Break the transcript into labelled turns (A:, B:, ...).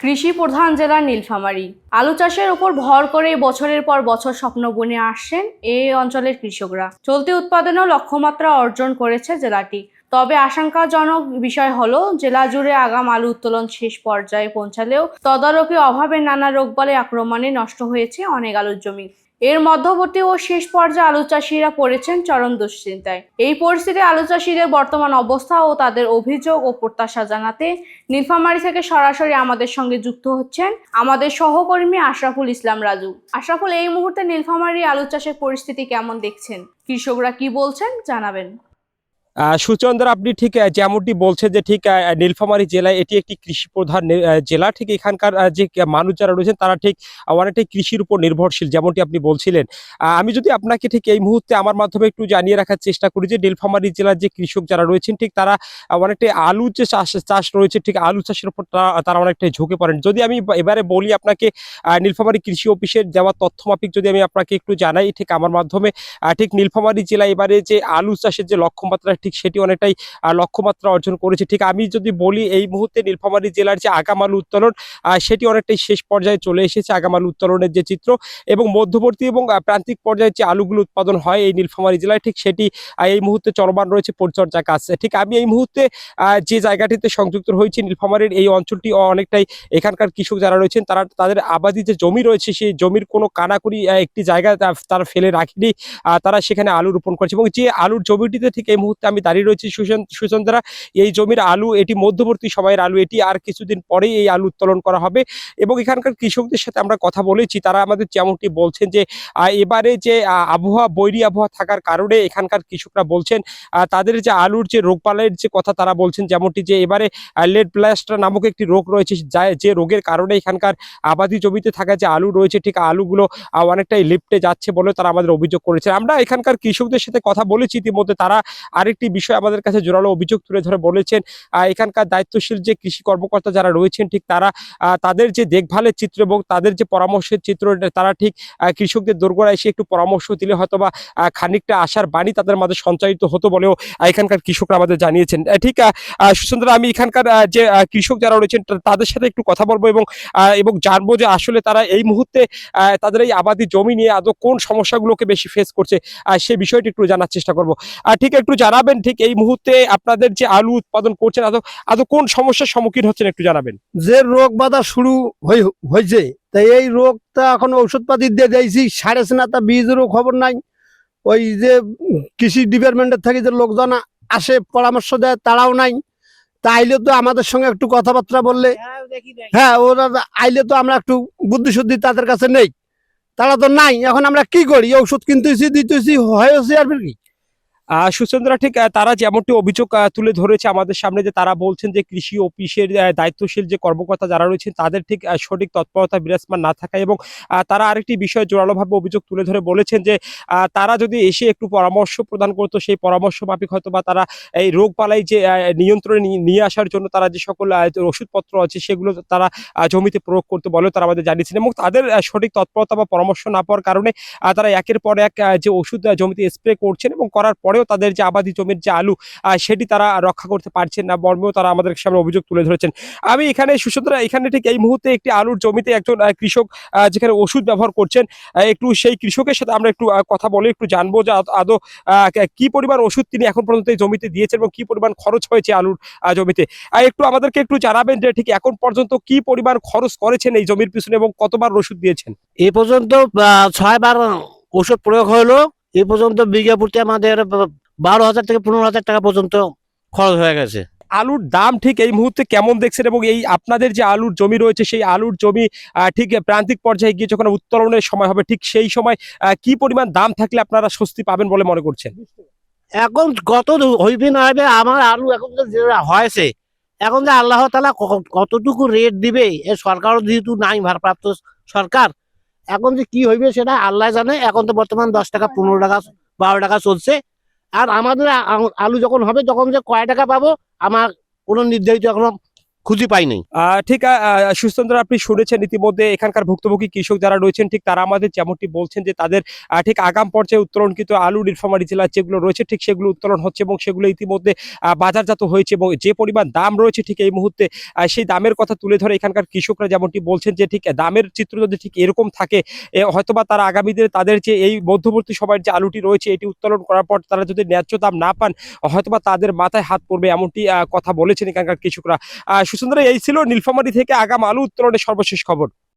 A: কৃষি প্রধান জেলা নীলফামারী। আলু চাষের উপর ভর করে বছরের পর বছর স্বপ্ন বুনে আসছেন এই অঞ্চলের কৃষকরা। চলতি উৎপাদনেও লক্ষ্যমাত্রা অর্জন করেছে জেলাটি। তবে আশঙ্কাজনক বিষয় হলো জেলা জুড়ে আগাম আলু উত্তোলন শেষ পর্যায়ে পৌঁছালেও তদারকি অভাবে নানা রোগবালাই আক্রমণে নষ্ট হয়েছে অনেক আলুর জমি। এর মধ্যবর্তী ও শেষ পর্যায়ে আলু চাষিরা পড়েছেন চরম দুশ্চিন্তায়। এই পরিস্থিতি আলু চাষিদের বর্তমান অবস্থা ও তাদের অভিযোগ ও প্রত্যাশা জানাতে নীলফামারী থেকে সরাসরি আমাদের সঙ্গে যুক্ত হচ্ছেন আমাদের সহকর্মী আশরাফুল ইসলাম রাজু। আশরাফুল, এই মুহূর্তে নীলফামারী আলু চাষের পরিস্থিতি কেমন দেখছেন? কৃষকরা কি বলছেন জানাবেন।
B: সুচন্দ্র, আপনি ঠিক যেমনটি বলছেন যে ঠিক নীলফামারী জেলায় এটি একটি কৃষি প্রধান জেলা। ঠিক এখানকার যে মানুষ যারা রয়েছেন তারা ঠিক অনেকটাই কৃষির উপর নির্ভরশীল, যেমনটি আপনি বলছিলেন। আমি যদি আপনাকে ঠিক এই মুহূর্তে আমার মাধ্যমে একটু জানিয়ে রাখার চেষ্টা করি যে নীলফামারী জেলার যে কৃষক যারা রয়েছেন ঠিক তারা অনেকটাই আলু যে চাষ রয়েছে ঠিক আলু চাষের উপর তারা অনেকটাই ঝুঁকে পড়েন। যদি আমি এবারে বলি আপনাকে নীলফামারী কৃষি অফিসের দেওয়া তথ্য মাফিক যদি আমি আপনাকে একটু জানাই ঠিক আমার মাধ্যমে, ঠিক নীলফামারী জেলা এবারে যে আলু চাষের যে লক্ষ্যমাত্রা ঠিক সেটি অনেকটাই লক্ষ্যমাত্রা অর্জন করেছে। ঠিক আমি যদি বলি এই মুহূর্তে নীলফামারী জেলার যে আগাম আলু উত্তোলন সেটি অনেকটাই শেষ পর্যায়ে চলে এসেছে। আগাম আলু উত্তোলনের যে চিত্র এবং মধ্যবর্তী এবং প্রান্তিক পর্যায়ে যে আলুগুলো উৎপাদন হয় এই নীলফামারী জেলায় ঠিক সেটি এই মুহূর্তে চলমান রয়েছে পরিচর্যা কাজ। ঠিক আমি এই মুহূর্তে যে জায়গাটিতে সংযুক্ত হয়েছি নীলফামারীর এই অঞ্চলটি অনেকটাই এখানকার কৃষক যারা রয়েছেন তারা তাদের আবাদি যে জমি রয়েছে সেই জমির কোনো কানাকুড়ি একটি জায়গা তারা ফেলে রাখেনি। তারা সেখানে আলু রোপণ করেছে এবং যে আলুর জমিটিতে ঠিক এই মুহূর্তে আমি দাঁড়িয়ে রয়েছি সুচন্দ্রা, এই জমির আলু এটি মধ্যবর্তী সময়ের আলু, এটি আর কিছুদিন পরেই এই আলু উত্তোলন করা হবে। এবং এখানকার কৃষকদের সাথে আমরা কথা বলেছি, তারা আমাদের যেমনটি বলছেন যে এবারে যে আবহাওয়া বৈরী আবহাওয়া থাকার কারণে এখানকার কৃষকরা বলছেন তাদের যে আলুর যে রোগবালাইয়ের যে কথা তারা বলছেন, যেমনটি যে এবারে লেড ব্লাস্ট নামক একটি রোগ রয়েছে যে রোগের কারণে এখানকার আবাদি জমিতে থাকা যে আলু রয়েছে ঠিক আলুগুলো অনেকটাই লিপ্টে যাচ্ছে বলে তারা আমাদের অভিযোগ করেছে। আমরা এখানকার কৃষকদের সাথে কথা বলেছি ইতিমধ্যে, তারা আরেকটি বিষয় আমাদের কাছে জোরালো অভিযোগ তুলে ধরে বলেছেন এখানকার দায়িত্বশীল যে কৃষি কর্মকর্তা যারা রয়েছেন ঠিক তারা তাদের যে দেখভালের চিত্র এবং তাদের যে পরামর্শের চিত্র তারা ঠিক কৃষকদের দোরগোড়ায় এসে একটু পরামর্শ দিলে হয়তো বা খানিকটা আশার বাণী তাদের মাঝে সঞ্চারিত হতো বলেও এখানকার কৃষকরা আমাদের জানিয়েছেন। ঠিক সুচন্দ্র, আমি এখানকার যে কৃষক যারা রয়েছেন তাদের সাথে একটু কথা বলবো এবং জানবো যে আসলে তারা এই মুহূর্তে তাদের এই আবাদি জমি নিয়ে আদৌ কোন সমস্যাগুলোকে বেশি ফেস করছে সেই বিষয়টি একটু জানার চেষ্টা করবো। ঠিক একটু জানাবেন ঠিক এই মুহূর্তে আপনাদের যে আলু উৎপাদন করছেন আদৌ কোন সমস্যার সম্মুখীন হচ্ছেন একটু জানাবেন।
C: যে রোগ বাধা শুরু হয়েছে তাই এই রোগটা এখন ঔষধপাতি দিয়ে দিয়েছি, সারেছে না, তা বীজেরও খবর নাই। ওই যে কৃষি ডিপার্টমেন্টের থেকে যে লোকজন আসে পরামর্শ দেয় তারাও নাই। তা আইলে তো আমাদের সঙ্গে একটু কথাবার্তা বললে, হ্যাঁ ওরা আইলে তো আমরা একটু বুদ্ধি শুদ্ধি তাদের কাছে নেই, তারা তো নাই। এখন আমরা কি করি? ওষুধ কিনতেছি দিতেছি হয়েছে আর কি।
B: সুচন্দ্রা, ঠিক তারা যেমনটি অভিযোগ তুলে ধরেছে আমাদের সামনে যে তারা বলছেন যে কৃষি অফিসের দায়িত্বশীল যে কর্মকর্তা যারা রয়েছেন তাদের ঠিক সঠিক তৎপরতা বিরাজমান না থাকা এবং তারা আরেকটি বিষয় জোরালোভাবে অভিযোগ তুলে ধরে বলেছেন যে তারা যদি এসে একটু পরামর্শ প্রদান করতো সেই পরামর্শ মাফিক হয়তো বা তারা এই রোগবালাই যে নিয়ন্ত্রণে নিয়ে আসার জন্য তারা যে সকল ওষুধপত্র আছে সেগুলো তারা জমিতে প্রয়োগ করতে বলেও তারা আমাদের জানিয়েছেন। এবং তাদের সঠিক তৎপরতা বা পরামর্শ না পাওয়ার কারণে তারা একের পর এক যে ওষুধ জমিতে স্প্রে করছেন এবং করার পরেও তাদের যে আবাদি জমির যে আলু সেটি তারা রক্ষা করতে পারছেন না মর্মেও তারা আমাদের সামনে অভিযোগ তুলে ধরেছেন। আমি এখানে সুচন্দ্রা এখানে ঠিক এই মুহূর্তে একটি আলুর জমিতে একজন কৃষক যেখানে ওষুধ ব্যবহার করছেন, একটু সেই কৃষকের সাথে আমরা একটু কথা বলে একটু জানবো যে আদৌ কি পরিমাণ ওষুধ তিনি এখন পর্যন্ত এই জমিতে দিয়েছেন এবং কি পরিমাণ খরচ হয়েছে আলুর জমিতে। একটু আমাদেরকে একটু জানাবেন যে ঠিক এখন পর্যন্ত কি পরিমাণ খরচ করেছেন এই জমির পিছনে এবং কতবার ওষুধ দিয়েছেন।
D: এই পর্যন্ত 6 বার ওষুধ প্রয়োগ হলো। এই পর্যন্ত বিঘা প্রতি আমাদের 12,000 থেকে 15,000 টাকা পর্যন্ত খরচ হয়ে গেছে।
B: আলুর দাম ঠিক এই মুহূর্তে কেমন দেখছেন এবং এই আপনাদের যে আলুর জমি রয়েছে সেই আলুর জমি ঠিক প্রান্তিক পর্যায়ে গিয়ে যখন উত্তোলনের সময় হবে ঠিক সেই সময় কি পরিমাণ দাম থাকলে আপনারা স্বস্তি পাবেন বলে মনে করছেন?
D: এখন কত হইবে না হইবে, আমার আলু এখন যে হয়েছে এখন যে আল্লাহ তাআলা কতটুকু রেট দিবে, এ সরকারও যেহেতু নাই, ভারপ্রাপ্ত সরকার, এখন যে কি হইবে সেটা আল্লাহ জানে। এখন তো বর্তমান 10 টাকা 15 টাকা 12 টাকা চলছে। আর আমাদের আলু যখন হবে তখন যে কয় টাকা পাবো আমার কোনো নির্ধারিত এখনো খুঁজে পাই নাই।
B: ঠিক সুচন্দ্র, আপনি শুনেছেন ইতিমধ্যে এখানকার ভুক্তভোগী কৃষক যারা রয়েছেন ঠিক তারা আমাদের যেমনটি বলছেন যে তাদের ঠিক আগাম পর্যায়ে উত্তোলনকৃত আলু নীলফামারী জেলার যেগুলো রয়েছে ঠিক সেগুলো উত্তোলন হচ্ছে এবং সেগুলো ইতিমধ্যে বাজারজাত হয়েছে এবং যে পরিমাণ দাম রয়েছে ঠিক এই মুহূর্তে সেই দামের কথা তুলে ধরে এখানকার কৃষকরা যেমনটি বলছেন যে ঠিক দামের চিত্র যদি ঠিক এরকম থাকে হয়তোবা তারা আগামী দিনে তাদের যে এই মধ্যবর্তী সময়ের যে আলুটি রয়েছে এটি উত্তোলন করার পর তারা যদি ন্যায্য দাম না পান হয়তোবা তাদের মাথায় হাত পড়বে, এমনটি কথা বলেছেন এখানকার কৃষকরা। সুচন্দ্র, এই ছিল নীলফামারী থেকে আগাম আলু উত্তোলনের সর্বশেষ খবর।